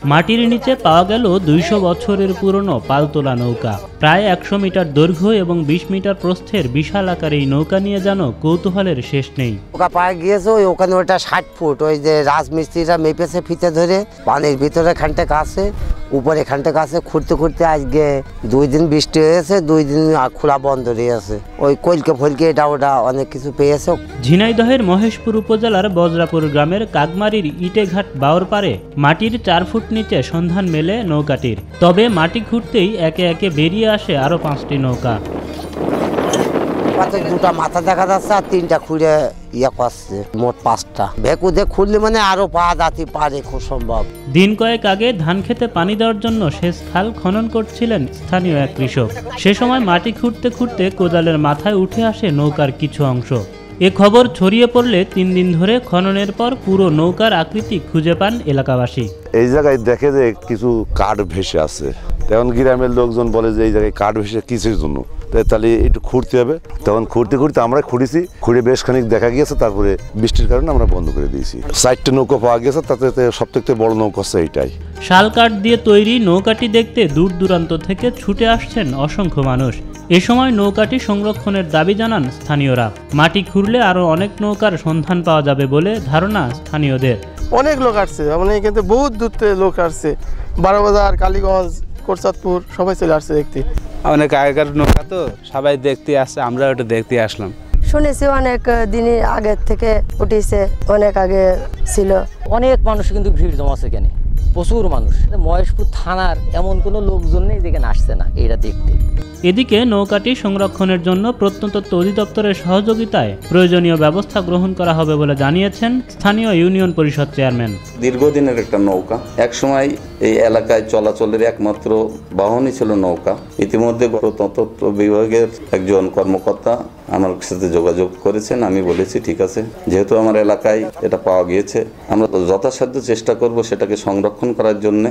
মাটির নিচে পাওয়া গেল 200 বছরের পুরনো পালতোলা নৌকা। প্রায় 100 মিটার দৈর্ঘ্য এবং 20 মিটার প্রস্থের বিশাল আকার এই নৌকা নিয়ে যেন কৌতূহলের শেষ নেই। নৌকা পায়ে গিয়েছে ওখানে, ওটা 60 ফুট, ওই যে রাজমিস্ত্রিরা মেপেছে ফিতে ধরে, পানির ভিতরে খানটেক আছে, উপরে খানটেক আছে। খুঁড়তে খুঁড়তে আজকে 2 দিন বৃষ্টি হয়েছে, 2 দিন খোলা বন্ধ রয়েছে। ওই কলকে ফলকে এটা ওটা অনেক কিছু পেয়েছে। ঝিনাইদহের মহেশপুর উপজেলার বজরাপুর গ্রামের কাকমারির ইটেঘাট বাওর পারে মাটির 4 ফুট নিচে সন্ধান মেলে নৌকাটির। তবে মাটি খুঁড়তেই একে একে বেরিয়ে আসে আরো 5টি নৌকা। দুটা মাথা দেখা যাচ্ছে আর 3টা খুঁড়ে ইয়ে করছে, মোট 5টা। ভেকুদে খুললে মানে আরো পাওয়া যাতে পারে, খুব সম্ভব। দিন কয়েক আগে ধান খেতে পানি দেওয়ার জন্য সেচ খাল খনন করছিলেন স্থানীয় এক কৃষক। সে সময় মাটি খুঁড়তে খুঁড়তে কোদালের মাথায় উঠে আসে নৌকার কিছু অংশ। এ খবর ছড়িয়ে পড়লে 3 দিন ধরে খননের পর পুরো নৌকার আকৃতি খুঁজে পান এলাকাবাসী। এই জায়গায় দেখে যে কিছু কাঠ ভেসে আছে, তখন গ্রামের লোকজন বলে যে এই জায়গায় কাঠ ভেসে কিসের জন্য, তাহলে একটু খুঁড়তে হবে। তখন খুঁড়তে খুঁড়তে আমরা খুঁড়েছি, খুঁড়ে বেশ খানিক দেখা গিয়েছে, তারপরে বৃষ্টির কারণে আমরা বন্ধ করে দিয়েছি। 4টে নৌকা পাওয়া গেছে, তাতে সবথেকে বড় নৌকা হচ্ছে এইটাই। শাল কাঠ দিয়ে তৈরি নৌকাটি দেখতে দূর দূরান্ত থেকে ছুটে আসছেন অসংখ্য মানুষ। এ সময় নৌকাটি সংরক্ষণের দাবি জানান স্থানীয়রা। মাটি খুঁড়লে আরো অনেক নৌকার সন্ধান পাওয়া যাবে বলে ধারণা স্থানীয়দের। অনেক লোক আসছে, মানে কিন্তু বহুত দূর থেকে লোক আসছে, বারোবাজার, কালীগঞ্জ, কোরচাঁদপুর সবাই চলে আসছে দেখতে। অনেক আগেকার নৌকা তো সবাই দেখতে আসছে, আমরা ওটা দেখতে আসলাম। শুনেছি অনেক দিন আগের থেকে উঠেছে, অনেক আগে ছিল। অনেক মানুষ কিন্তু ভিড় জমাচ্ছে, এখানে প্রচুর মানুষ। মহেশপুর থানার এমন কোনো লোকজন নেই যেখানে আসছে না এটা দেখতে। এদিকে নৌকাটি সংরক্ষণের জন্য প্রত্নতত্ত্ব অধিদপ্তরের সহযোগিতায় প্রয়োজনীয় ব্যবস্থা গ্রহণ করা হবে বলে জানিয়েছেন স্থানীয় ইউনিয়ন পরিষদ চেয়ারম্যান। দীর্ঘদিনের একটা নৌকা, একসময় এই এলাকায় চলাচলের একমাত্র বাহনই ছিল নৌকা। ইতিমধ্যে প্রত্নতত্ত্ব বিভাগের একজন কর্মকর্তা আমার সাথে যোগাযোগ করেছেন। আমি বলেছি ঠিক আছে, যেহেতু আমার এলাকায় এটা পাওয়া গিয়েছে, আমরা যথাসাধ্য চেষ্টা করব সেটাকে সংরক্ষণ করার জন্য।